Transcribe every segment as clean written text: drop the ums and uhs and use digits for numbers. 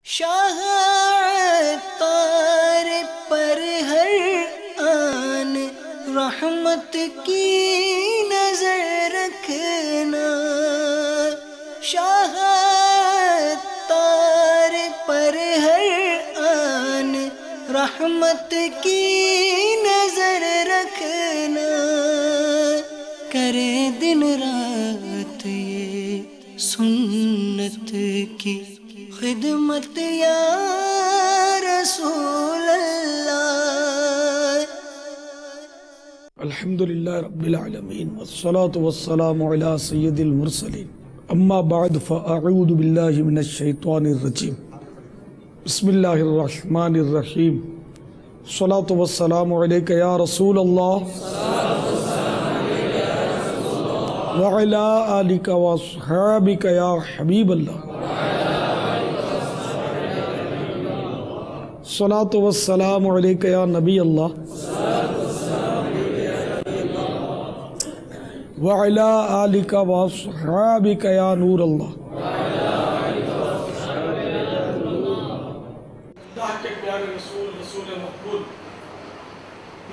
شاہ عطار پر ہر آن رحمت کی نظر رکھنا، شاہ عطار پر ہر آن رحمت کی نظر رکھنا، کرے دن رات یہ سنت کی خدمت یا رسول اللہ۔ الحمدللہ رب العالمین والصلاة والسلام علی سید المرسلین، اما بعد فاعوذ باللہ من الشیطان الرجیم، بسم اللہ الرحمن الرحیم، الصلاة والسلام علیک یا رسول اللہ وعلی آلک واصحابک یا حبیب اللہ، الصلاة والسلام علیک یا نبی اللہ وعلی آلک واصحابک یا نور اللہ۔ اللہ کے پیارے رسول مقبول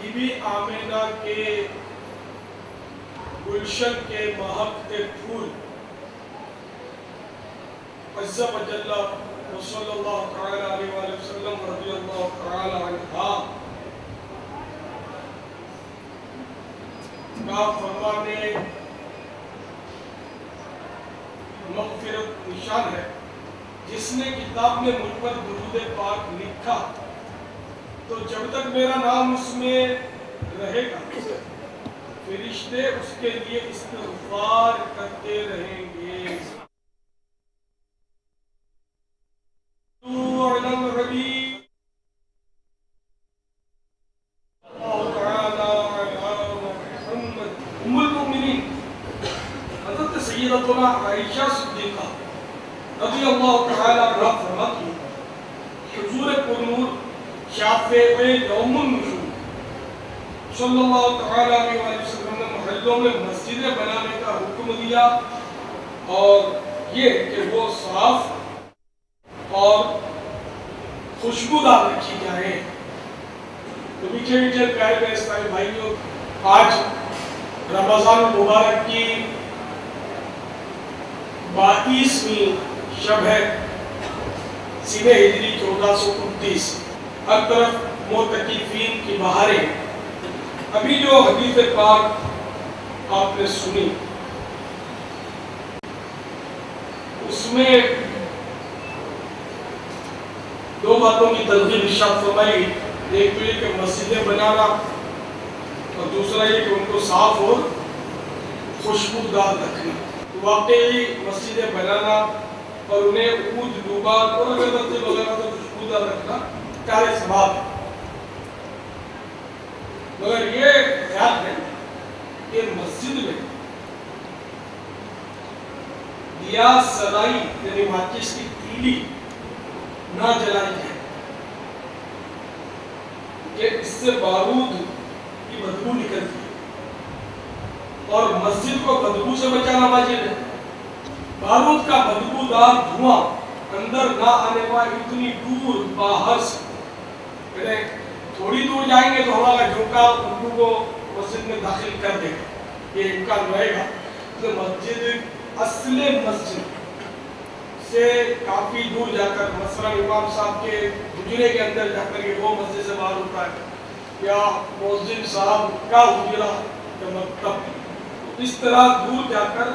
بی بی آمینہ کے گلشن کے مہکتے پھول عز و جل صلی اللہ تعالی علیہ وآلہ وسلم رضی اللہ تعالی عنہ کا فرمانے مغفرت نشان ہے۔ جس نے کتاب میں مجھ پر درود پاک لکھا تو جب تک میرا نام اس میں رہے گا فرشتے اس کے لیے استغفار کرتے رہیں گے۔ ام المؤمنین حضرت سیدتنا عائشہ صدیقہ رضی اللہ تعالی عنہ فرماتی حضور پرنور شافع یوم النشور صلی اللہ تعالی علیہ وسلم نے محلوں میں مسجدیں بنانے کا حکم دیا، اور یہ کہ وہ صاف اور خوشبودار رکھی جائیں۔ تو میٹھے میٹھے پیارے میرے اسلامی بھائیوں، آج رمضان المبارک کی 22ویں شب ہے، سینہ ہجری 1429، ہر طرف معتکفین کی بہاریں۔ ابھی جو حدیث پاک آپ نے سنی اس میں دو باتوں کی تلقین ارشاد فرمائی، ایک تو یہ کہ مسجدیں بنانا، اور دوسرا یہ کہ ان کو صاف اور خوشبودار رکھنا۔ واقعی مسجدیں بنانا اور انہیں عود دوبار اور اگربتی وغیرہ سے خوشبودار رکھنا کار ثواب ہے، مگر یہ خیال ہے کہ مسجد میں دیا سلائی یعنی ماچس کی تیلی نہ جلائی جائے کہ اس سے بارود کی بدبو نکلتی ہے، اور مسجد کو بدبو سے بچانا واجب ہے۔ بارود کا بدبودار دھواں اندر نہ آنے پائے اتنی دور باہر سے، یعنی تھوڑی دور جائیں گے تو ہمارا جھونکا بدبو کو مسجد میں داخل کر دے گا، یہ امکان رہے گا۔ تو مسجد اصل مسجد سے کافی دور جا کر، مثلا امام صاحب کے حجرے کے اندر جا کر یہ وہ مسجد سے باہر ہوتا ہے، یا مؤذن صاحب کا حجرہ یا مکتب، اس طرح دور جا کر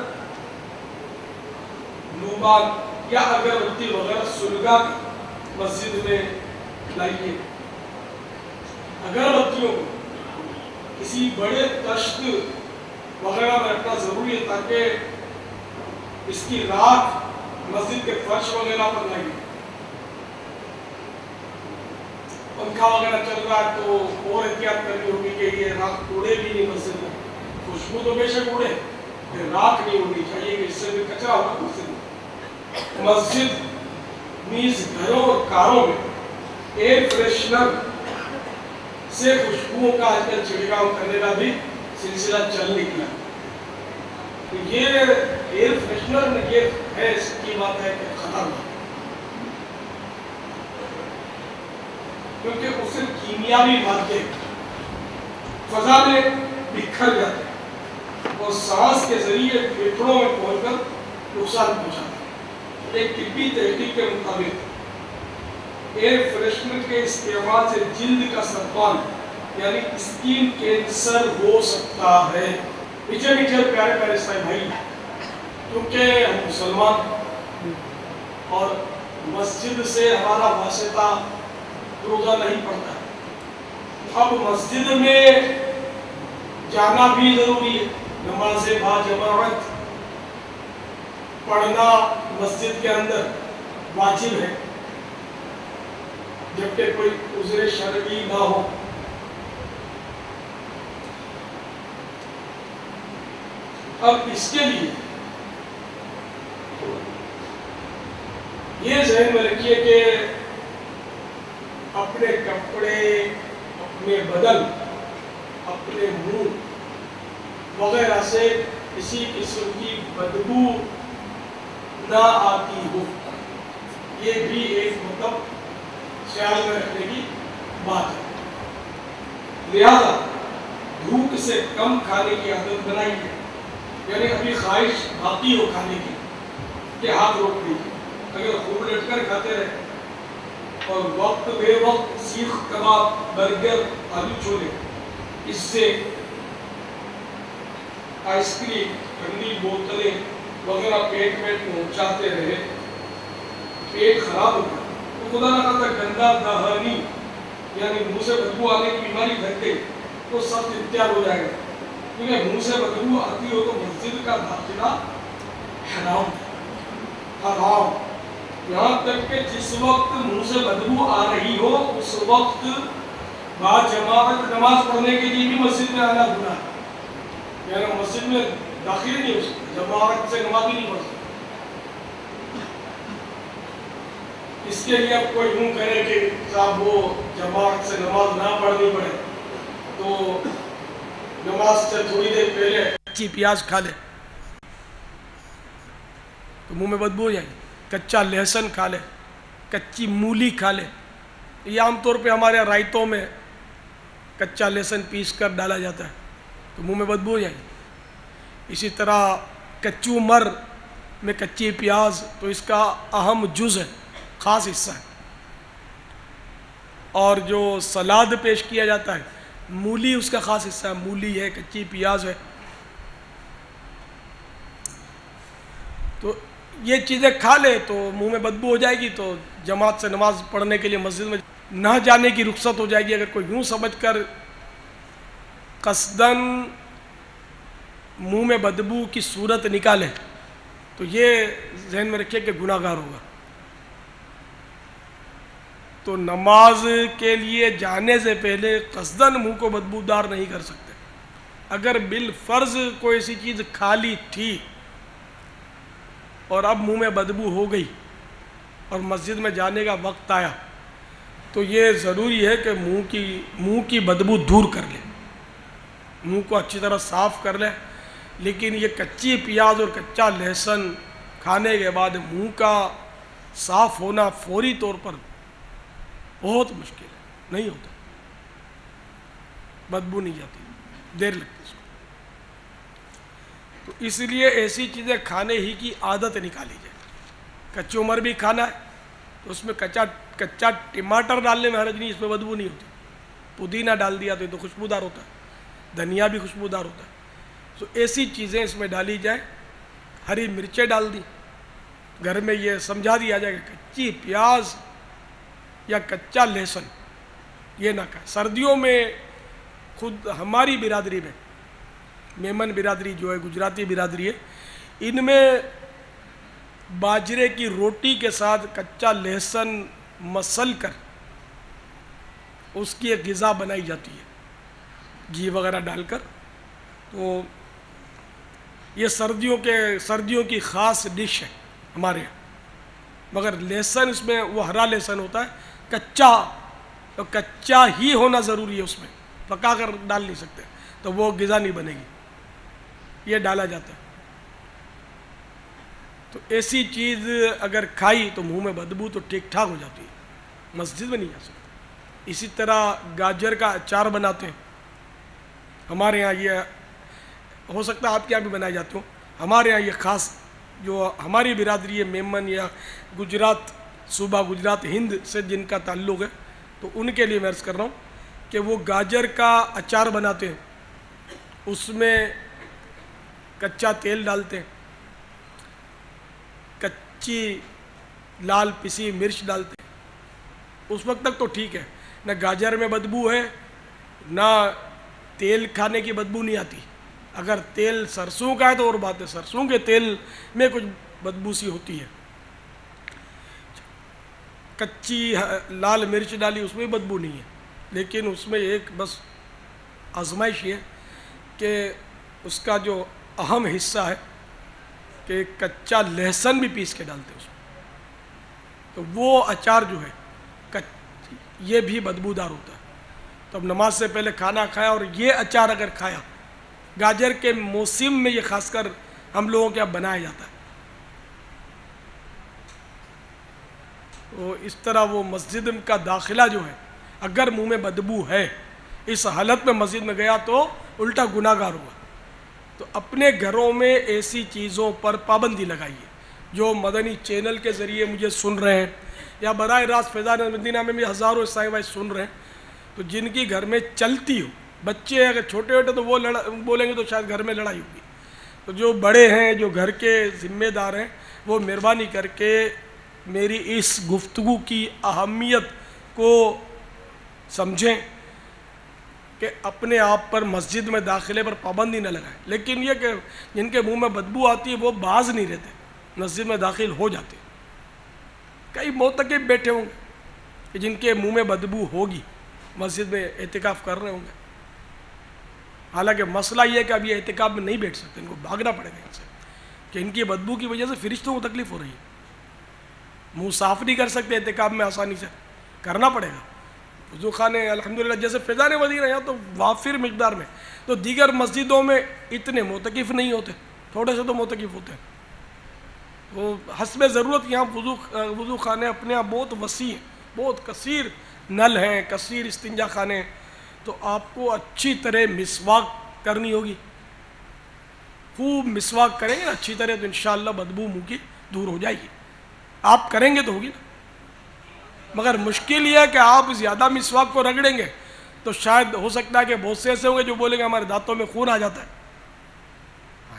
نوبان یا اگربتی وغیرہ سلگا مسجد میں لائیے۔ اگربتیوں کو کسی بڑے تشت وغیرہ میں رکھنا ضروری ہے تاکہ اس کی راکھ مسجد کے فرش وغیرہ پر لگے۔ پنکھا وغیرہ چل رہا ہے تو اور احتیاط کرنی ہوگی کہ یہ راکھ اڑے بھی نہیں مسجد میں۔ خوشبو تو بے شک اڑے، راکھ نہیں اڑنی چاہیے کہ اس سے بھی کچرا ہوگا مسجد میں۔ مسجد نیز گھروں اور کاروں میں ایئر فریشنر سے خوشبوؤں کا آج کل چھڑکاؤ کرنے کا بھی سلسلہ چل نکلا۔ یہ ایئر فریشنر یہ ہے، اس کی بات ہے کہ خطرناک کیونکہ اس سے کیمیاوی مادے فضا میں بکھر جاتے ہیں اور سانس کے ذریعے پھیپھڑوں میں پہنچ کر نقصان پہنچاتے ہیں۔ ایک طبی تحقیق کے مطابق ایئر فریشنر کے استعمال سے جلد کا سرطان یعنی اسکن کینسر ہو سکتا ہے۔ پیچھے پیارے پیارے اسلامی بھائی، کیونکہ ہم مسلمان اور مسجد سے ہمارا واسطہ روزہ نہیں پڑتا، اب مسجد میں جانا بھی ضروری ہے، نماز با جماعت پڑھنا مسجد کے اندر واجب ہے جبکہ کوئی عذر شرعی نہ ہو۔ اب اس کے لیے یہ ذہن میں رکھیے کہ اپنے کپڑے، اپنے بدن، اپنے منہ وغیرہ سے کسی قسم کی بدبو نہ آتی ہو، یہ بھی ایک خیال میں رکھنے کی بات ہے۔ لہذا بھوک سے کم کھانے کی عادت بنائی ہے، یعنی ابھی خواہش باقی ہو کھانے کی کہ ہاتھ روک دیجیے، اگر خوب لٹ کر کھاتے رہے اور وقت بے وقت سیخ کباب، برگر، آلو چھولے، اس سے آئس کریم، ٹھنڈی بوتلیں وغیرہ پیٹ میں پہنچاتے رہے، پیٹ خراب ہو گیا تو خدا نہ خاصا گندا دہانی یعنی منہ سے بدبو آنے کی بیماری گھر گئی تو سب تیار ہو جائے گا، کیونکہ منہ سے بدبو آتی ہو تو مسجد کا داخلہ حرام حرام، یہاں تک کہ جس وقت منہ سے بدبو آ رہی ہو اس وقت با جماعت نماز پڑھنے کے لیے بھی مسجد میں آنا گناہ ہے، یعنی مسجد میں داخل نہیں ہو سکتا، جماعت سے نماز بھی نہیں پڑھ سکتا۔ اس کے لیے اب کوئی یوں کرے کہ صاحب وہ جماعت سے نماز نہ پڑھنی پڑے تو نماز سے تھوڑی دیر پہلے کچی پیاز کھا لے تو منہ میں بدبو ہو جائے گی، کچا لہسن کھا لے، کچی مولی کھا لے، یہ عام طور پہ ہمارے رائتوں میں کچا لہسن پیس کر ڈالا جاتا ہے تو منہ میں بدبو ہو جائے گی۔ اسی طرح کچو مر میں کچی پیاز تو اس کا اہم جز ہے، خاص حصہ ہے، اور جو سلاد پیش کیا جاتا ہے مولی اس کا خاص حصہ ہے، مولی ہے، کچی پیاز ہے، تو یہ چیزیں کھا لے تو منہ میں بدبو ہو جائے گی تو جماعت سے نماز پڑھنے کے لیے مسجد میں نہ جانے کی رخصت ہو جائے گی۔ اگر کوئی یوں سمجھ کر قصداً منہ میں بدبو کی صورت نکالے تو یہ ذہن میں رکھیے کہ گناہ گار ہوگا۔ تو نماز کے لیے جانے سے پہلے قصداً منہ کو بدبودار نہیں کر سکتے۔ اگر بالفرض کوئی ایسی چیز کھا لی تھی اور اب منہ میں بدبو ہو گئی اور مسجد میں جانے کا وقت آیا تو یہ ضروری ہے کہ منہ کی بدبو دور کر لے، منہ کو اچھی طرح صاف کر لے، لیکن یہ کچی پیاز اور کچا لہسن کھانے کے بعد منہ کا صاف ہونا فوری طور پر بہت مشکل ہے، نہیں ہوتا، بدبو نہیں جاتی، دیر لگتی اس کو۔ تو اس لیے ایسی چیزیں کھانے ہی کی عادت نکالی جائے۔ کچی عمر بھی کھانا ہے تو اس میں کچا ٹماٹر ڈالنے میں حرج نہیں، اس میں بدبو نہیں ہوتی، پودینہ ڈال دیا تو یہ تو خوشبودار ہوتا ہے، دھنیا بھی خوشبودار ہوتا ہے، تو ایسی چیزیں اس میں ڈالی جائیں، ہری مرچیں ڈال دی، گھر میں یہ سمجھا دیا جائے کہ کچی پیاز یا کچا لہسن یہ نہ کھائے۔ سردیوں میں خود ہماری برادری میں، میمن برادری جو ہے گجراتی برادری ہے، ان میں باجرے کی روٹی کے ساتھ کچا لہسن مسل کر اس کی ایک غذا بنائی جاتی ہے گھی وغیرہ ڈال کر، تو یہ سردیوں کی خاص ڈش ہے ہمارے یہاں، مگر لہسن اس میں وہ ہرا لہسن ہوتا ہے، کچا ہی ہونا ضروری ہے، اس میں پکا کر ڈال نہیں سکتے، تو وہ غذا نہیں بنے گی، یہ ڈالا جاتا ہے۔ تو ایسی چیز اگر کھائی تو منہ میں بدبو تو ٹھیک ٹھاک ہو جاتی ہے، مسجد میں نہیں جا سکتی، اسی طرح گاجر کا اچار بناتے ہیں. ہمارے ہاں یہ ہو سکتا ہے آپ کے یہاں بھی بنائے جاتے ہوں. ہمارے ہاں یہ خاص جو ہماری برادری ہے میمن یا گجرات صوبہ گجرات ہند سے جن کا تعلق ہے تو ان کے لیے میں عرض کر رہا ہوں کہ وہ گاجر کا اچار بناتے ہیں. اس میں کچا تیل ڈالتے ہیں, کچی لال پسی مرچ ڈالتے ہیں. اس وقت تک تو ٹھیک ہے, نہ گاجر میں بدبو ہے نہ تیل کھانے کی بدبو نہیں آتی. اگر تیل سرسوں کا ہے تو اور بات ہے, سرسوں کے تیل میں کچھ بدبو سی ہوتی ہے. کچی لال مرچ ڈالی اس میں بدبو نہیں ہے, لیکن اس میں ایک بس آزمائش یہ کہ اس کا جو اہم حصہ ہے کہ کچا لہسن بھی پیس کے ڈالتے ہیں اس میں, تو وہ اچار جو ہے یہ بھی بدبودار ہوتا ہے. تو اب نماز سے پہلے کھانا کھایا اور یہ اچار اگر کھایا, گاجر کے موسم میں یہ خاص کر ہم لوگوں کے اب بنایا جاتا ہے, تو اس طرح وہ مسجد کا داخلہ جو ہے اگر منہ میں بدبو ہے, اس حالت میں مسجد میں گیا تو الٹا گناہگار ہوا. تو اپنے گھروں میں ایسی چیزوں پر پابندی لگائیے. جو مدنی چینل کے ذریعے مجھے سن رہے ہیں یا براہ راست فیضان مدینہ میں بھی ہزاروں عیسائی بھائی سن رہے ہیں, تو جن کی گھر میں چلتی ہو, بچے اگر چھوٹے چھوٹے تو وہ بولیں گے تو شاید گھر میں لڑائی ہوگی. تو جو بڑے ہیں جو گھر کے ذمہ دار ہیں وہ مہربانی کر کے میری اس گفتگو کی اہمیت کو سمجھیں کہ اپنے آپ پر مسجد میں داخلے پر پابندی نہ لگائیں. لیکن یہ کہ جن کے منہ میں بدبو آتی ہے وہ باز نہیں رہتے, مسجد میں داخل ہو جاتے. کئی معتکف بیٹھے ہوں گے کہ جن کے منہ میں بدبو ہوگی, مسجد میں اعتکاف کر رہے ہوں گے, حالانکہ مسئلہ یہ ہے کہ اب یہ اعتکاف میں نہیں بیٹھ سکتے, ان کو بھاگنا پڑے گا ان سے, کہ ان کی بدبو کی وجہ سے فرشتوں کو تکلیف ہو رہی ہے. منہ صاف نہیں کر سکتے اعتکاف میں, آسانی سے کرنا پڑے گا. وضو خانے الحمدللہ جیسے فیضان مدینہ یہاں تو وافر مقدار میں, تو دیگر مسجدوں میں اتنے معتکف نہیں ہوتے, تھوڑے سے تو معتکف ہوتے ہیں. وہ حسب ضرورت یہاں وضو خانے اپنے آپ بہت وسیع ہیں, بہت کثیر نل ہیں, کثیر استنجا خانے ہیں. تو آپ کو اچھی طرح مسواک کرنی ہوگی, خوب مسواک کریں گے نا اچھی طرح تو انشاءاللہ بدبو منہ کی دور ہو جائے گی. آپ کریں گے تو ہوگی نا, مگر مشکل یہ ہے کہ آپ زیادہ مسواک کو رگڑیں گے تو شاید ہو سکتا ہے کہ بہت سے ایسے ہوں گے جو بولیں گے ہمارے دانتوں میں خون آ جاتا ہے.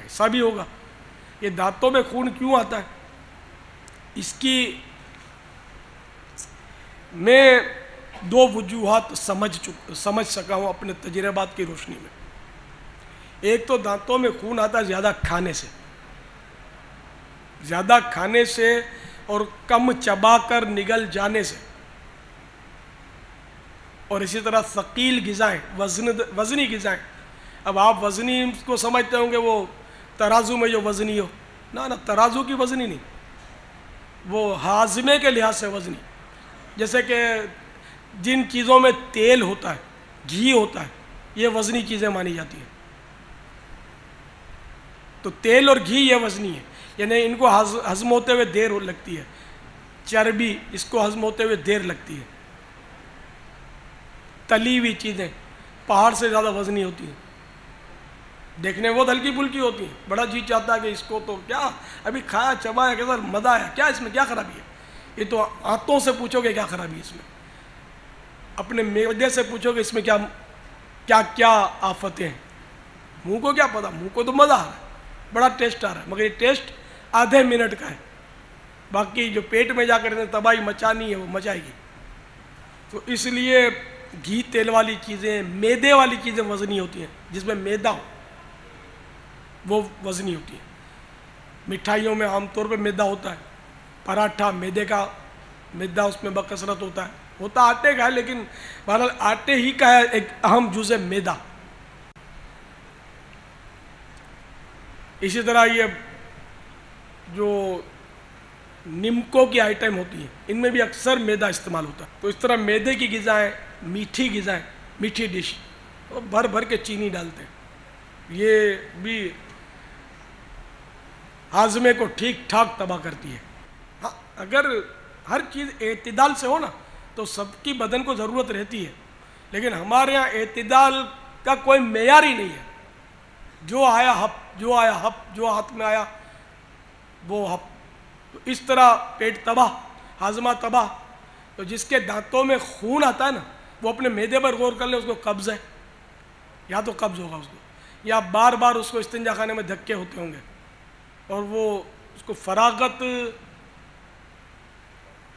ایسا بھی ہوگا. یہ دانتوں میں خون کیوں آتا ہے, اس کی میں دو وجوہات سمجھ سکا ہوں اپنے تجربات کی روشنی میں. ایک تو دانتوں میں خون آتا ہے زیادہ کھانے سے اور کم چبا کر نگل جانے سے, اور اسی طرح ثقیل غذائیں, وزنی غذائیں. اب آپ وزنی کو سمجھتے ہوں گے وہ ترازو میں جو وزنی ہو, نہ ترازو کی وزنی نہیں, وہ ہاضمے کے لحاظ سے وزنی. جیسے کہ جن چیزوں میں تیل ہوتا ہے, گھی ہوتا ہے, یہ وزنی چیزیں مانی جاتی ہیں. تو تیل اور گھی یہ وزنی ہے, یعنی ان کو ہضم ہوتے ہوئے دیر لگتی ہے. چربی اس کو ہضم ہوتے ہوئے دیر لگتی ہے. تلی ہوئی چیزیں پہاڑ سے زیادہ وزنی ہوتی ہیں, دیکھنے بہت ہلکی پھلکی ہوتی ہیں, بڑا جی چاہتا ہے کہ اس کو تو کیا ابھی کھایا چبایا کیسا مزہ آیا, کیا اس میں کیا خرابی ہے. یہ تو آنتوں سے پوچھو گے کیا خرابی ہے اس میں, اپنے معدے سے پوچھو گے اس میں کیا کیا آفتیں ہیں. منہ کو کیا پتا, منہ کو تو مزہ آ رہا ہے, بڑا ٹیسٹ آ رہا ہے, مگر یہ ٹیسٹ آدھے منٹ کا ہے, باقی جو پیٹ میں جا کر تباہی مچانی ہے وہ مچائے گی. تو اس لیے گھی تیل والی چیزیں, میدے والی چیزیں وزنی ہوتی ہیں, جس میں میدا ہو وہ وزنی ہوتی ہے. مٹھائیوں میں عام طور پہ میدا ہوتا ہے, پراٹھا میدے کا, میدا اس میں بکثرت ہوتا آٹے کا ہے, لیکن بہرحال آٹے ہی کا ہے ایک اہم جز ہے میدا. اسی طرح یہ جو نمکوں کی آئٹم ہوتی ہیں ان میں بھی اکثر میدا استعمال ہوتا ہے. تو اس طرح میدے کی غذائیں, میٹھی غذائیں, میٹھی ڈش بھر بھر کے چینی ڈالتے ہیں, یہ بھی ہاضمے کو ٹھیک ٹھاک تباہ کرتی ہے. ہاں اگر ہر چیز اعتدال سے ہو نا تو سب کی بدن کو ضرورت رہتی ہے، لیکن ہمارے یہاں اعتدال کا کوئی معیار ہی نہیں ہے. جو آیا ہپ، جو آیا ہپ، جو ہاتھ میں آیا وہ ہپ. تو اس طرح پیٹ تباہ، ہاضمہ تباہ. تو جس کے دانتوں میں خون آتا ہے نا، وہ اپنے معدے پر غور کر لے، اس کو قبض ہے، یا تو قبض ہوگا اس کو، یا بار بار اس کو استنجا خانے میں دھکے ہوتے ہوں گے، اور وہ اس کو فراغت،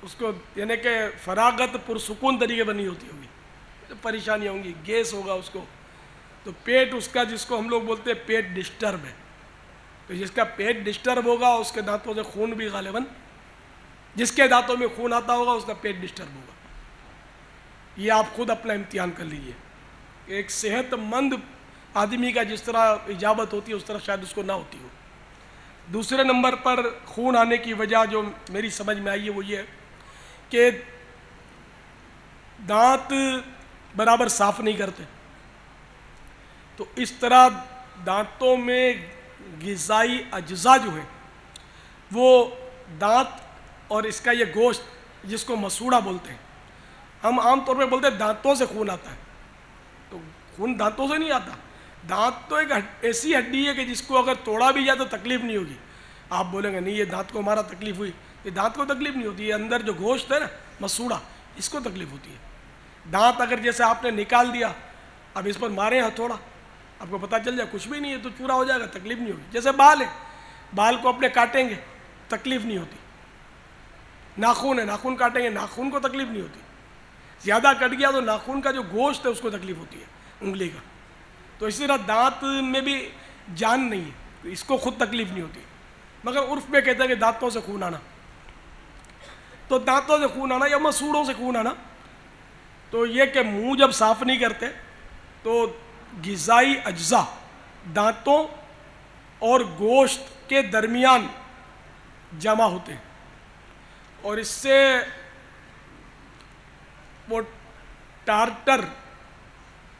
اس کو یعنی کہ فراغت پرسکون طریقے پر نہیں ہوتی ہوگی، پریشانیاں ہوں گی، گیس ہوگا اس کو. تو پیٹ اس کا، جس کو ہم لوگ بولتے ہیں پیٹ ڈسٹرب ہے. تو جس کا پیٹ ڈسٹرب ہوگا اس کے دانتوں سے خون بھی غالباً، جس کے دانتوں میں خون آتا ہوگا اس کا پیٹ ڈسٹرب ہوگا. یہ آپ خود اپنا امتحان کر لیجئے. ایک صحت مند آدمی کا جس طرح اجابت ہوتی ہے اس طرح شاید اس کو نہ ہوتی ہو. دوسرے نمبر پر خون آنے کی وجہ جو میری سمجھ میں آئی ہے وہ یہ ہے کہ دانت برابر صاف نہیں کرتے. تو اس طرح دانتوں میں غذائی اجزاء جو ہیں وہ دانت اور اس کا یہ گوشت جس کو مسوڑا بولتے ہیں، ہم عام طور پہ بولتے ہیں دانتوں سے خون آتا ہے. تو خون دانتوں سے نہیں آتا. دانت تو ایک ایسی ہڈی ہے کہ جس کو اگر توڑا بھی جائے تو تکلیف نہیں ہوگی. آپ بولیں گے نہیں یہ دانت کو ہمارا تکلیف ہوئی، یہ دانت کو تکلیف نہیں ہوتی، یہ اندر جو گوشت ہے نا مسوڑا، اس کو تکلیف ہوتی ہے. دانت اگر جیسے آپ نے نکال دیا، اب اس پر مارے ہتھوڑا، آپ کو پتہ چل جائے کچھ بھی نہیں ہے تو چورا ہو جائے گا، تکلیف نہیں ہوگی. جیسے بال ہے، بال کو اپنے کاٹیں گے تکلیف نہیں ہوتی. ناخن ہے، ناخن کاٹیں گے، ناخن کو تکلیف نہیں ہوتی. زیادہ کٹ گیا تو ناخن کا جو گوشت ہے اس کو تکلیف ہوتی ہے، انگلی کا. تو اسی طرح دانت میں بھی جان نہیں ہے، تو اس کو خود تکلیف نہیں ہوتی، مگر عرف میں کہتے ہیں کہ دانتوں سے خون آنا. تو دانتوں سے خون آنا یا مسوڑوں سے خون آنا، تو یہ کہ منہ جب صاف نہیں کرتے تو غذائی اجزاء دانتوں اور گوشت کے درمیان جمع ہوتے ہیں، اور اس سے وہ ٹارٹر،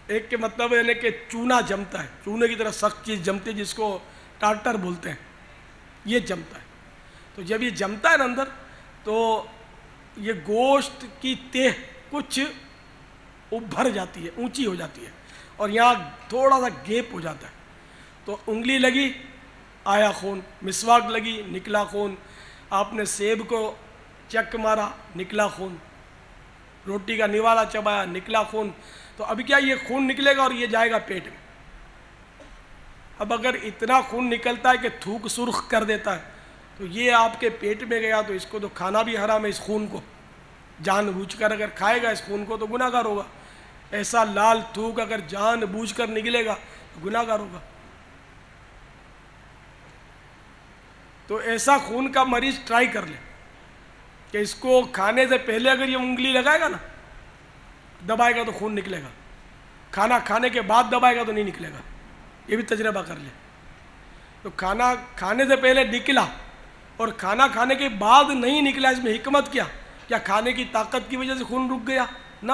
ایک کے مطلب یعنی کہ چونا جمتا ہے، چونے کی طرح سخت چیز جمتی ہے جس کو ٹارٹر بولتے ہیں، یہ جمتا ہے. تو جب یہ جمتا ہے نا اندر، تو یہ گوشت کی تہ کچھ ابھر جاتی ہے، اونچی ہو جاتی ہے، اور یہاں تھوڑا سا گیپ ہو جاتا ہے. تو انگلی لگی آیا خون، مسواک لگی نکلا خون، آپ نے سیب کو چک مارا نکلا خون، روٹی کا نوالا چبایا نکلا خون. تو ابھی کیا یہ خون نکلے گا اور یہ جائے گا پیٹ میں. اب اگر اتنا خون نکلتا ہے کہ تھوک سرخ کر دیتا ہے تو یہ آپ کے پیٹ میں گیا، تو اس کو تو کھانا بھی حرام ہے. اس خون کو جان بوجھ کر اگر کھائے گا اس خون کو تو گناہ گار ہوگا. ایسا لال تھوک اگر جان بوجھ کر نکلے گا تو گناہ گار ہوگا. تو ایسا خون کا مریض ٹرائی کر لے کہ اس کو کھانے سے پہلے اگر یہ انگلی لگائے گا نا، دبائے گا تو خون نکلے گا، کھانا کھانے کے بعد دبائے گا تو نہیں نکلے گا. یہ بھی تجربہ کر لے. تو کھانا کھانے سے پہلے نکلا اور کھانا کھانے کے بعد نہیں نکلا، اس میں حکمت کیا کھانے کی طاقت کی وجہ سے خون رک گیا؟ نہ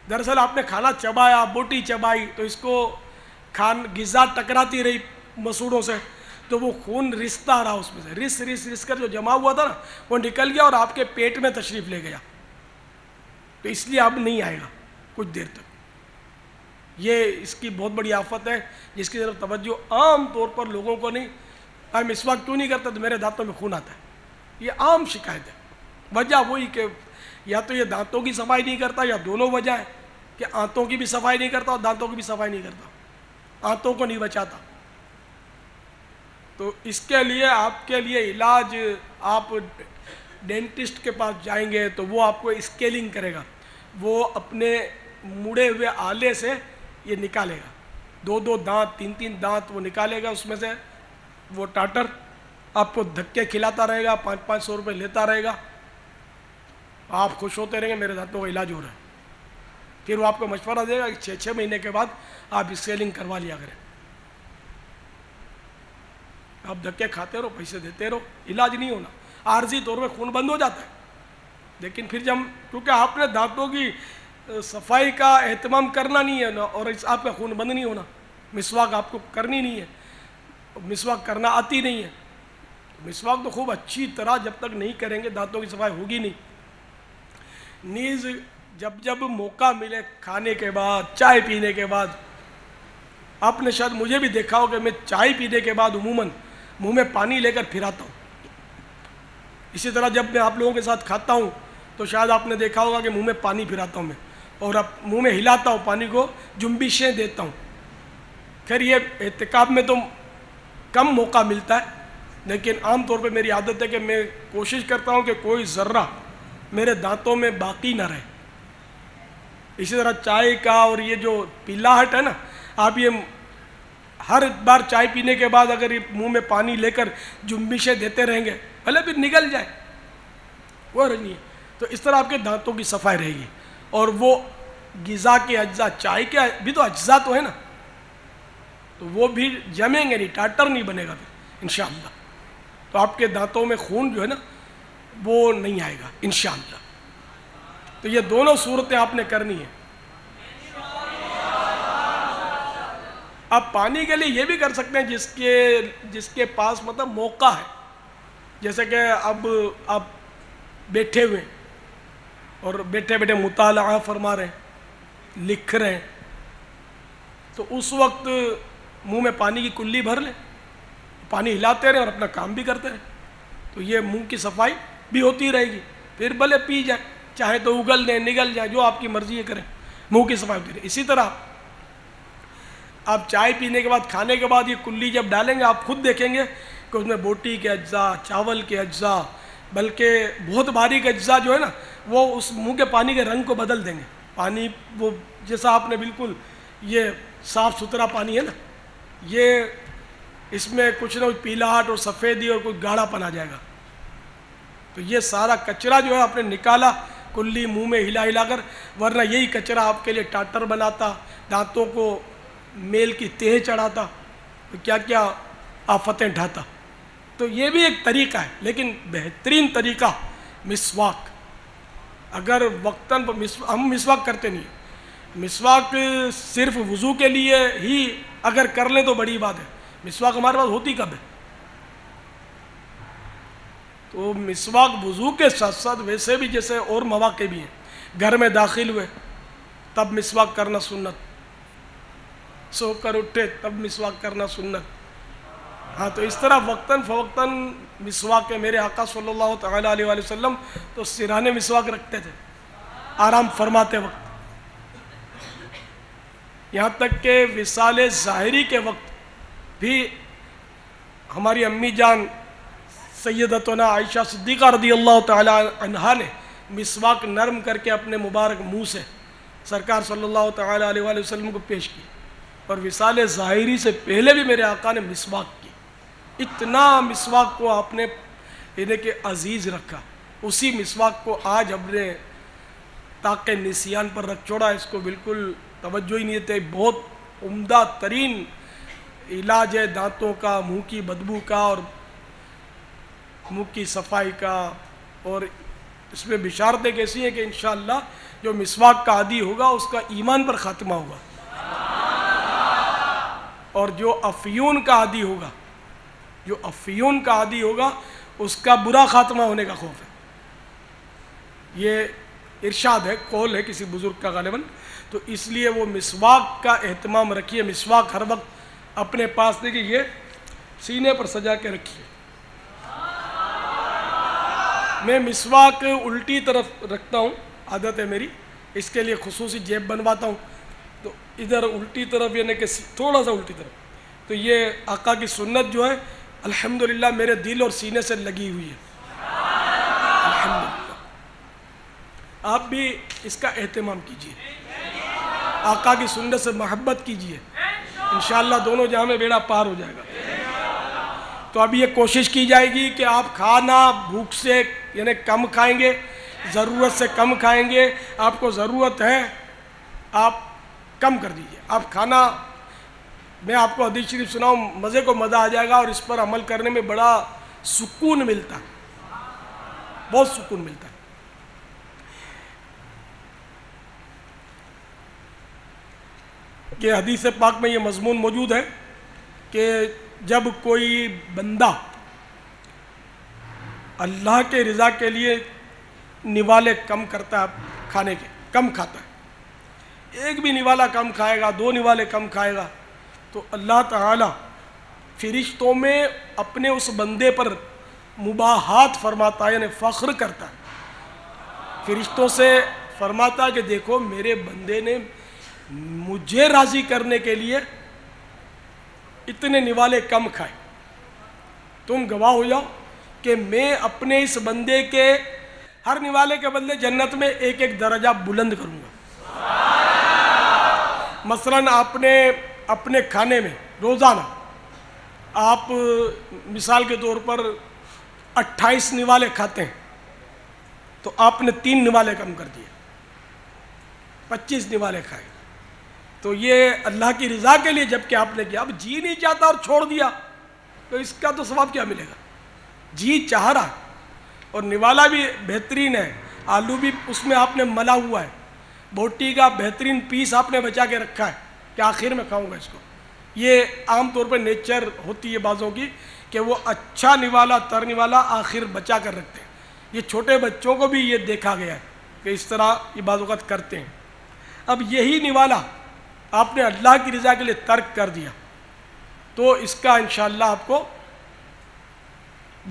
دراصل آپ نے کھانا چبایا، بوٹی چبائی، تو اس کو غذا ٹکراتی رہی مسوڑوں سے، تو وہ خون رستا رہا، اس میں سے رس کر جو جمع ہوا تھا نا وہ نکل گیا اور آپ کے پیٹ میں تشریف لے گیا. تو اس لیے اب نہیں آئے گا کچھ دیر تک. یہ اس کی بہت بڑی آفت ہے جس کی طرف توجہ عام طور پر لوگوں کو نہیں. میں مسواک کیوں نہیں کرتا تو میرے دانتوں میں خون آتا ہے، یہ عام شکایت ہے. وجہ وہی کہ یا تو یہ دانتوں کی صفائی نہیں کرتا، یا دونوں وجہ ہے کہ آنتوں کی بھی صفائی نہیں کرتا اور دانتوں کی بھی صفائی نہیں کرتا، آنتوں کو نہیں بچاتا. تو اس کے لیے آپ کے لیے علاج، آپ ڈینٹسٹ کے پاس جائیں گے تو وہ آپ کو اسکیلنگ کرے گا، وہ اپنے مڑے ہوئے آلے سے یہ نکالے گا، 2 دانت 3 دانت وہ نکالے گا، اس میں سے وہ ٹاٹر آپ کو دھکے کھلاتا رہے گا، 500 روپے لیتا رہے گا. آپ خوش ہوتے رہیں گے میرے دانتوں کا علاج ہو رہا ہے. پھر وہ آپ کو مشورہ دے گا کہ 6 مہینے کے بعد آپ اسکیلنگ کروا لیا کریں. آپ دھکے کھاتے رہو، پیسے دیتے رہو، علاج نہیں ہونا. عارضی طور پہ خون بند ہو جاتا ہے، لیکن پھر جب کیونکہ آپ نے دانتوں کی صفائی کا اہتمام کرنا نہیں ہے نا، اور آپ کا خون بند نہیں ہونا. مسواک آپ کو کرنی نہیں ہے، مسواک کرنا آتی نہیں ہے. مسواک تو خوب اچھی طرح جب تک نہیں کریں گے دانتوں کی صفائی ہوگی نہیں. نیز جب جب موقع ملے کھانے کے بعد چائے پینے کے بعد، آپ نے شاید مجھے بھی دیکھا ہو کہ میں چائے پینے کے بعد عموماً منہ میں پانی لے کر پھراتا ہوں. اسی طرح جب میں آپ لوگوں کے ساتھ کھاتا ہوں تو شاید آپ نے دیکھا ہوگا کہ منہ میں پانی پھراتا ہوں میں، اور اب منہ میں ہلاتا ہوں، پانی کو جنبشیں دیتا ہوں. خیر یہ اعتکاف میں تو کم موقع ملتا ہے، لیکن عام طور پہ میری عادت ہے کہ میں کوشش کرتا ہوں کہ کوئی ذرہ میرے دانتوں میں باقی نہ رہے. اسی طرح چائے کا اور یہ جو پیلاہٹ ہے نا، آپ یہ ہر بار چائے پینے کے بعد اگر یہ منہ میں پانی لے کر جنبشیں دیتے رہیں گے، بھلے پھر نگل جائے، وہ نہیں ہے، تو اس طرح آپ کے دانتوں کی صفائی رہے گی. اور وہ غذا کے اجزاء، چائے کے بھی تو اجزاء تو ہے نا، تو وہ بھی جمیں گے نہیں، ٹاٹر نہیں بنے گا پھر انشاءاللہ. تو آپ کے دانتوں میں خون جو ہے نا وہ نہیں آئے گا انشاءاللہ. تو یہ دونوں صورتیں آپ نے کرنی ہیں. آپ پانی کے لیے یہ بھی کر سکتے ہیں جس کے پاس مطلب موقع ہے، جیسے کہ اب آپ بیٹھے ہوئے اور بیٹھے بیٹھے مطالعہ فرما رہے ہیں، لکھ رہے ہیں، تو اس وقت منہ میں پانی کی کلی بھر لیں، پانی ہلاتے رہیں اور اپنا کام بھی کرتے رہیں، تو یہ منہ کی صفائی بھی ہوتی رہے گی. پھر بھلے پی جائیں، چاہے تو اگل دیں، نگل جائیں، جو آپ کی مرضی ہے کریں، منہ کی صفائی ہوتی رہے. اسی طرح آپ چائے پینے کے بعد، کھانے کے بعد یہ کلی جب ڈالیں گے، آپ خود دیکھیں گے کہ اس میں بوٹی کے اجزاء، چاول کے اجزاء، بلکہ بہت باریک اجزاء جو ہے نا وہ اس منہ کے پانی کے رنگ کو بدل دیں گے. پانی وہ جیسا آپ نے بالکل یہ صاف ستھرا پانی ہے نا، یہ اس میں کچھ نہ کچھ پیلاہٹ اور سفیدی اور کوئی گاڑھا پن آ جائے گا. تو یہ سارا کچرا جو ہے آپ نے نکالا کلی منہ میں ہلا ہلا کر، ورنہ یہی کچرا آپ کے لیے ٹاٹر بناتا، دانتوں کو میل کی تہ چڑھاتا، تو کیا کیا آفتیں ڈھاتا. تو یہ بھی ایک طریقہ ہے، لیکن بہترین طریقہ مسواک. اگر وقتاً ہم مسواک کرتے نہیں ہیں، مسواک صرف وضو کے لیے ہی اگر کر لیں تو بڑی بات ہے. مسواک ہمارے پاس ہوتی کب ہے؟ تو مسواک وضو کے ساتھ ساتھ ویسے بھی جیسے اور مواقع بھی ہیں، گھر میں داخل ہوئے تب مسواک کرنا سنت، سو کر اٹھے تب مسواک کرنا سنت. ہاں تو اس طرح وقتاً فوقتاً مسواک کے میرے آقا صلی اللہ تعالیٰ علیہ وآلہ وسلم تو سرانے مسواک رکھتے تھے آرام فرماتے وقت. یہاں تک کہ وصال ظاہری کے وقت بھی ہماری امی جان سیدتنا عائشہ صدیقہ رضی اللہ تعالیٰ عنہا نے مسواک نرم کر کے اپنے مبارک منہ سے سرکار صلی اللہ تعالیٰ علیہ وآلہ وسلم کو پیش کی. اور وصال ظاہری سے پہلے بھی میرے آقا نے مسواک کی. اتنا مسواک کو آپ نے انہیں کہ عزیز رکھا. اسی مسواک کو آج ہم نے طاق نسیان پر رکھ چھوڑا، اس کو بالکل توجہ ہی نہیں دیتے. بہت عمدہ ترین علاج ہے دانتوں کا، منہ کی بدبو کا اور منہ کی صفائی کا. اور اس میں بشارتیں کیسی ہیں کہ انشاءاللہ جو مسواک کا عادی ہوگا اس کا ایمان پر خاتمہ ہوگا، اور جو افیون کا عادی ہوگا اس کا برا خاتمہ ہونے کا خوف ہے. یہ ارشاد ہے، قول ہے کسی بزرگ کا غالباً. تو اس لیے وہ مسواک کا اہتمام رکھیے. مسواک ہر وقت اپنے پاس دیکھیے، یہ سینے پر سجا کے رکھیے. میں مسواک الٹی طرف رکھتا ہوں، عادت ہے میری، اس کے لیے خصوصی جیب بنواتا ہوں. تو ادھر الٹی طرف یعنی کہ تھوڑا سا الٹی طرف. تو یہ آقا کی سنت جو ہے الحمدللہ میرے دل اور سینے سے لگی ہوئی ہے الحمدللہ. آپ بھی اس کا اہتمام کیجیے، آقا کی سنت سے محبت کیجیے، انشاءاللہ دونوں جہاں میں بیڑا پار ہو جائے گا. تو اب یہ کوشش کی جائے گی کہ آپ کھانا بھوک سے یعنی کم کھائیں گے، ضرورت سے کم کھائیں گے. آپ کو ضرورت ہے آپ کم کر دیجئے. آپ کھانا، میں آپ کو حدیث شریف سناؤں، مزے کو مزہ آ جائے گا اور اس پر عمل کرنے میں بڑا سکون ملتا ہے، بہت سکون ملتا ہے. کہ حدیث پاک میں یہ مضمون موجود ہے کہ جب کوئی بندہ اللہ کے رضا کے لیے نوالے کم کرتا ہے، کھانے کے، کم کھاتا ہے، ایک بھی نوالا کم کھائے گا، 2 نوالے کم کھائے گا، تو اللہ تعالیٰ فرشتوں میں اپنے اس بندے پر مباحات فرماتا ہے، یعنی فخر کرتا ہے، فرشتوں سے فرماتا ہے کہ دیکھو میرے بندے نے مجھے راضی کرنے کے لیے اتنے نوالے کم کھائے، تم گواہ ہو جاؤ کہ میں اپنے اس بندے کے ہر نوالے کے بدلے جنت میں ایک ایک درجہ بلند کروں گا۔ مثلاً آپ نے اپنے کھانے میں روزانہ آپ مثال کے طور پر 28 نوالے کھاتے ہیں، تو آپ نے 3 نوالے کم کر دیے، 25 نوالے کھائے، تو یہ اللہ کی رضا کے لیے جب کہ آپ نے کیا، اب جی نہیں چاہتا اور چھوڑ دیا تو اس کا تو ثواب کیا ملے گا؟ جی چاہ رہا اور نوالا بھی بہترین ہے، آلو بھی اس میں آپ نے ملا ہوا ہے، بوٹی کا بہترین پیس آپ نے بچا کے رکھا ہے کہ آخر میں کھاؤں گا اس کو۔ یہ عام طور پر نیچر ہوتی ہے بعضوں کی کہ وہ اچھا نوالا تر نوالا آخر بچا کر رکھتے ہیں، یہ چھوٹے بچوں کو بھی یہ دیکھا گیا ہے کہ اس طرح یہ بعض اوقات کرتے ہیں۔ اب یہی نوالا آپ نے اللہ کی رضا کے لیے ترک کر دیا تو اس کا انشاءاللہ آپ کو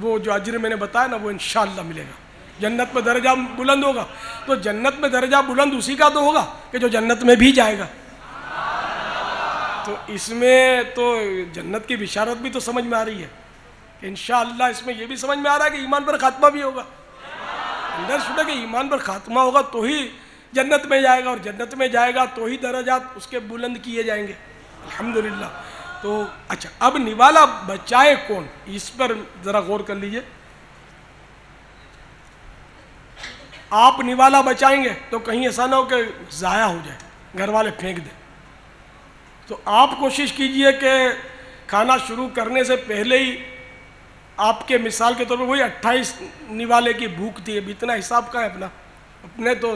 وہ جو اجر میں نے بتایا نا وہ انشاءاللہ ملے گا، جنت میں درجہ بلند ہوگا۔ تو جنت میں درجہ بلند اسی کا تو ہوگا کہ جو جنت میں بھی جائے گا، تو اس میں تو جنت کی بشارت بھی تو سمجھ میں آ رہی ہے کہ انشاءاللہ اس میں یہ بھی سمجھ میں آ رہا ہے کہ ایمان پر خاتمہ بھی ہوگا، اندر شدہ کہ ایمان پر خاتمہ ہوگا تو ہی جنت میں جائے گا، اور جنت میں جائے گا تو ہی درجات اس کے بلند کیے جائیں گے، الحمدللہ۔ تو اچھا، اب نوالا بچائے کون، اس پر ذرا غور کر لیجئے۔ آپ نوالا بچائیں گے تو کہیں ایسا نہ ہو کہ ضائع ہو جائے، گھر والے پھینک دیں، تو آپ کوشش کیجئے کہ کھانا شروع کرنے سے پہلے ہی آپ کے مثال کے طور پر وہی 28 نوالے کی بھوک تھی، اب اتنا حساب کا ہے اپنے تو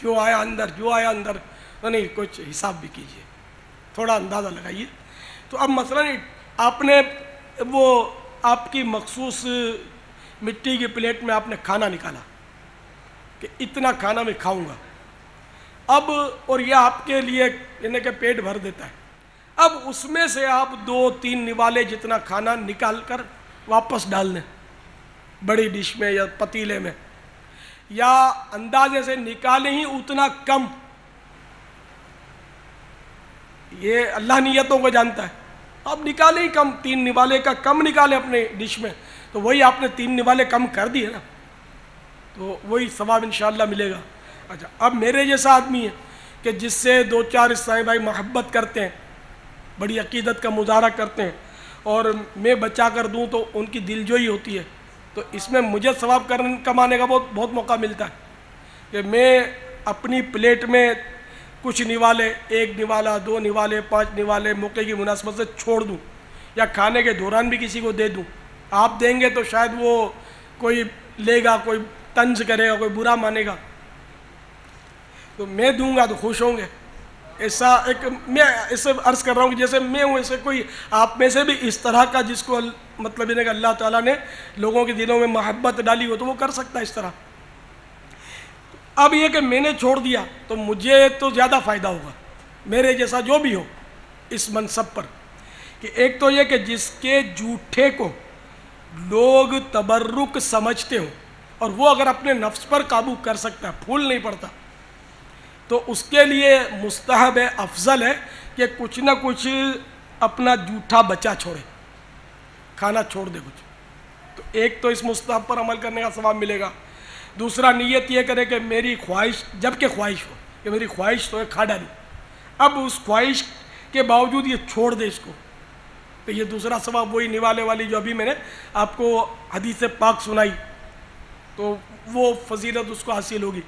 جو آیا اندر تو نہیں، کچھ حساب بھی کیجئے، تھوڑا اندازہ لگائیے۔ تو اب مثلا آپ نے وہ آپ کی مخصوص مٹی کی پلیٹ میں آپ نے کھانا نکالا کہ اتنا کھانا میں کھاؤں گا، اب اور یہ آپ کے لیے یعنی کہ پیٹ بھر دیتا ہے، اب اس میں سے آپ 2-3 نوالے جتنا کھانا نکال کر واپس ڈال دیں بڑی ڈش میں یا پتیلے میں، یا اندازے سے نکالیں ہی اتنا کم، یہ اللہ نیتوں کو جانتا ہے، آپ نکالیں ہی کم، 3 نوالے کا کم نکالیں اپنے ڈش میں، تو وہی آپ نے 3 نوالے کم کر دیے نا، تو وہی ثواب انشاءاللہ ملے گا۔ اچھا، اب میرے جیسا آدمی ہے کہ جس سے 2-4 عیسائی بھائی محبت کرتے ہیں، بڑی عقیدت کا مظاہرہ کرتے ہیں، اور میں بچا کر دوں تو ان کی دل جوئی ہوتی ہے، تو اس میں مجھے ثواب کمانے کا بہت موقع ملتا ہے کہ میں اپنی پلیٹ میں کچھ نوالے، 1 نوالا، 2 نوالے، 5 نوالے موقع کی مناسبت سے چھوڑ دوں، یا کھانے کے دوران بھی کسی کو دے دوں۔ آپ دیں گے تو شاید وہ کوئی لے گا، کوئی طنز کرے گا، کوئی برا مانے گا، تو میں دوں گا تو خوش ہوں گے۔ ایسا ایک میں اسے عرض کر رہا ہوں کہ جیسے میں ہوں، ایسے کوئی آپ میں سے بھی اس طرح کا جس کو مطلب یہ کہ اللہ تعالیٰ نے لوگوں کے دلوں میں محبت ڈالی ہو تو وہ کر سکتا ہے اس طرح۔ اب یہ کہ میں نے چھوڑ دیا تو مجھے تو زیادہ فائدہ ہوگا، میرے جیسا جو بھی ہو اس منصب پر، کہ ایک تو یہ کہ جس کے جھوٹے کو لوگ تبرک سمجھتے ہوں اور وہ اگر اپنے نفس پر قابو کر سکتا ہے، پھول نہیں پڑتا، تو اس کے لیے مستحب ہے، افضل ہے کہ کچھ نہ کچھ اپنا جھوٹا بچا چھوڑے، کھانا چھوڑ دے کچھ، تو ایک تو اس مستحب پر عمل کرنے کا ثواب ملے گا۔ دوسرا نیت یہ کرے کہ میری خواہش، جب کہ خواہش ہو کہ میری خواہش تو ہے کھا ڈالوں، اب اس خواہش کے باوجود یہ چھوڑ دے اس کو، تو یہ دوسرا ثواب وہی نوالے والی جو ابھی میں نے آپ کو حدیث پاک سنائی، تو وہ فضیلت اس کو حاصل ہوگی۔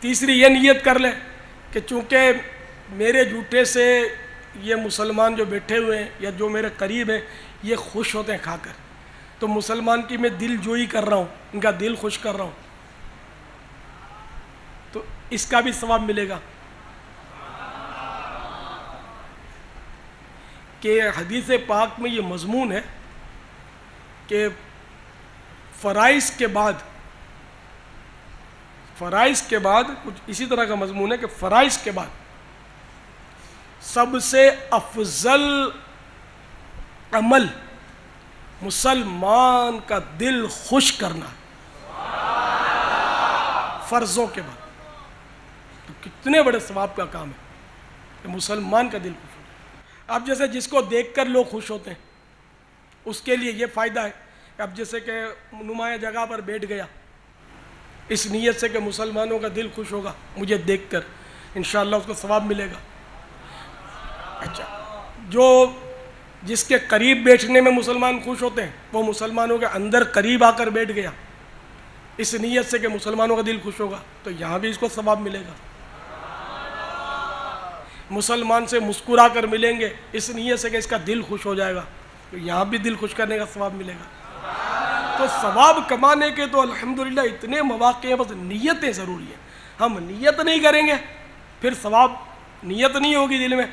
تیسری یہ نیت کر لے کہ چونکہ میرے جھوٹے سے یہ مسلمان جو بیٹھے ہوئے ہیں یا جو میرے قریب ہیں یہ خوش ہوتے ہیں کھا کر، تو مسلمان کی میں دل جوئی کر رہا ہوں، ان کا دل خوش کر رہا ہوں، تو اس کا بھی ثواب ملے گا۔ کہ حدیث پاک میں یہ مضمون ہے کہ فرائض کے بعد فرائض کے بعد کچھ اسی طرح کا مضمون ہے کہ فرائض کے بعد سب سے افضل عمل مسلمان کا دل خوش کرنا ہے فرضوں کے بعد. تو کتنے بڑے ثواب کا کام ہے کہ مسلمان کا دل خوش ہو جائے. اب جیسے جس کو دیکھ کر لوگ خوش ہوتے ہیں اس کے لیے یہ فائدہ ہے کہ اب جیسے کہ نمایاں جگہ پر بیٹھ گیا اس نیت سے کہ مسلمانوں کا دل خوش ہوگا مجھے دیکھ کر، انشاءاللہ اس کو ثواب ملے گا. اچھا، جو جس کے قریب بیٹھنے میں مسلمان خوش ہوتے ہیں وہ مسلمانوں کے اندر قریب آ کر بیٹھ گیا اس نیت سے کہ مسلمانوں کا دل خوش ہوگا، تو یہاں بھی اس کو ثواب ملے گا. مسلمان سے مسکرا کر ملیں گے اس نیت سے کہ اس کا دل خوش ہو جائے گا، تو یہاں بھی دل خوش کرنے کا ثواب ملے گا. تو ثواب کمانے کے تو الحمدللہ اتنے مواقع ہیں، بس نیتیں ضروری ہیں. ہم نیت نہیں کریں گے پھر ثواب، نیت نہیں ہوگی دل میں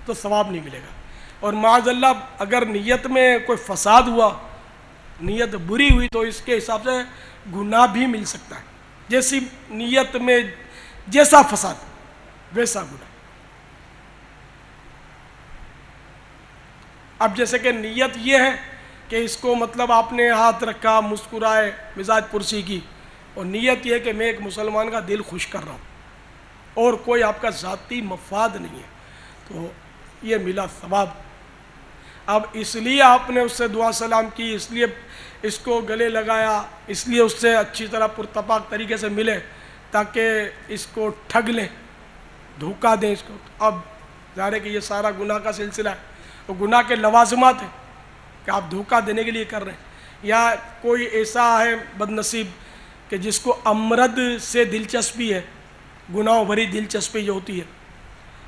تو ثواب نہیں ملے گا. اور معاذ اللہ اگر نیت میں کوئی فساد ہوا، نیت بری ہوئی، تو اس کے حساب سے گناہ بھی مل سکتا ہے. جیسی نیت میں جیسا فساد ویسا گناہ. اب جیسے کہ نیت یہ ہے کہ اس کو مطلب آپ نے ہاتھ رکھا، مسکرائے، مزاج پرسی کی، اور نیت یہ ہے کہ میں ایک مسلمان کا دل خوش کر رہا ہوں اور کوئی آپ کا ذاتی مفاد نہیں ہے، تو یہ ملا ثواب. اب اس لیے آپ نے اس سے دعا سلام کی، اس لیے اس کو گلے لگایا، اس لیے اس سے اچھی طرح پرتپاک طریقے سے ملے تاکہ اس کو ٹھگ لیں، دھوکہ دیں اس کو. اب ظاہر ہے کہ یہ سارا گناہ کا سلسلہ ہے، تو گناہ کے لوازمات ہیں کہ آپ دھوکہ دینے کے لیے کر رہے ہیں. یا کوئی ایسا ہے بد نصیب کہ جس کو امرد سے دلچسپی ہے، گناہوں بھری دلچسپی جو ہوتی ہے،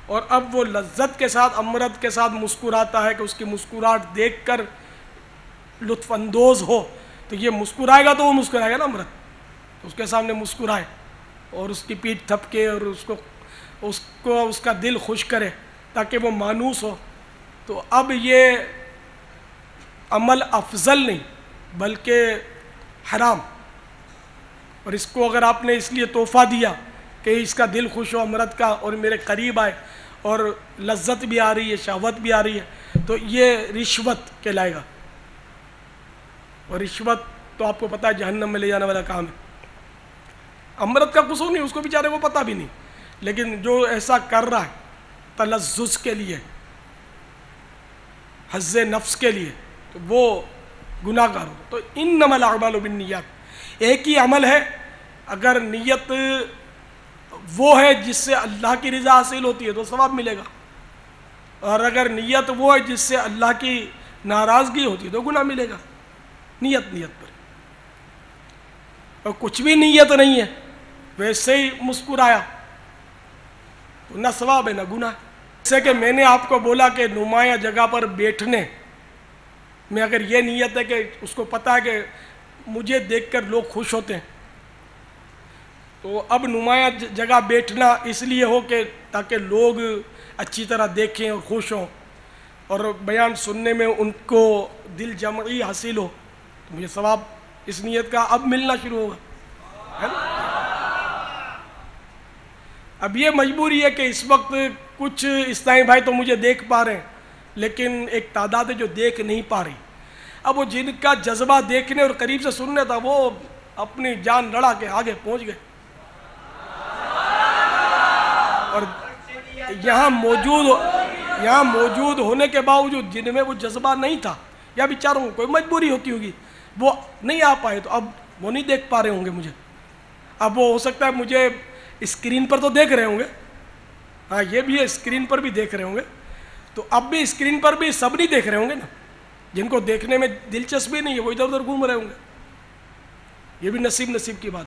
اور اب وہ لذت کے ساتھ امرد کے ساتھ مسکراتا ہے کہ اس کی مسکراہٹ دیکھ کر لطف اندوز ہو، تو یہ مسکرائے گا تو وہ مسکرائے گا نا امرد، تو اس کے سامنے مسکرائے اور اس کی پیٹھ تھپکے اور اس کا دل خوش کرے تاکہ وہ مانوس ہو. تو اب یہ عمل افضل نہیں بلکہ حرام، اور اس کو اگر آپ نے اس لیے تحفہ دیا کہ اس کا دل خوش ہو امرد کا اور میرے قریب آئے اور لذت بھی آ رہی ہے، شہوت بھی آ رہی ہے، تو یہ رشوت کہلائے گا. اور رشوت تو آپ کو پتہ ہے جہنم میں لے جانے والا کام ہے. امرد کا قصور نہیں، اس کو بیچارے کو پتہ بھی نہیں، لیکن جو ایسا کر رہا ہے تلذذ کے لیے، حظ نفس کے لیے، تو وہ گناہ گار ہو. تو انما الاعمال بالنیات، ایک ہی عمل ہے، اگر نیت وہ ہے جس سے اللہ کی رضا حاصل ہوتی ہے تو ثواب ملے گا، اور اگر نیت وہ ہے جس سے اللہ کی ناراضگی ہوتی ہے تو گناہ ملے گا. نیت پر. اور کچھ بھی نیت نہیں ہے ویسے ہی مسکرایا تو نہ ثواب ہے نہ گناہ. جیسے کہ میں نے آپ کو بولا کہ نمایاں جگہ پر بیٹھنے میں اگر یہ نیت ہے کہ اس کو پتہ ہے کہ مجھے دیکھ کر لوگ خوش ہوتے ہیں، تو اب نمایاں جگہ بیٹھنا اس لیے ہو کہ تاکہ لوگ اچھی طرح دیکھیں اور خوش ہوں اور بیان سننے میں ان کو دل جمعی حاصل ہو، تو مجھے ثواب اس نیت کا اب ملنا شروع ہوگا، ہے نا؟ اب یہ مجبوری ہے کہ اس وقت کچھ اسلامی بھائی تو مجھے دیکھ پا رہے ہیں لیکن ایک تعداد ہے جو دیکھ نہیں پا رہی. اب وہ جن کا جذبہ دیکھنے اور قریب سے سننے تھا وہ اپنی جان لڑا کے آگے پہنچ گئے، اور یہاں موجود ہونے کے باوجود جن میں وہ جذبہ نہیں تھا یا بیچاروں کو کوئی مجبوری ہوتی ہوگی وہ نہیں آ پائے، تو اب وہ نہیں دیکھ پا رہے ہوں گے مجھے. اب وہ ہو سکتا ہے مجھے اسکرین پر تو دیکھ رہے ہوں گے، ہاں یہ بھی ہے اسکرین پر بھی دیکھ رہے ہوں گے، تو اب بھی اسکرین پر بھی سب نہیں دیکھ رہے ہوں گے نا. جن کو دیکھنے میں دلچسپی نہیں ہے وہ ادھر ادھر گھوم رہے ہوں گے. یہ بھی نصیب کی بات.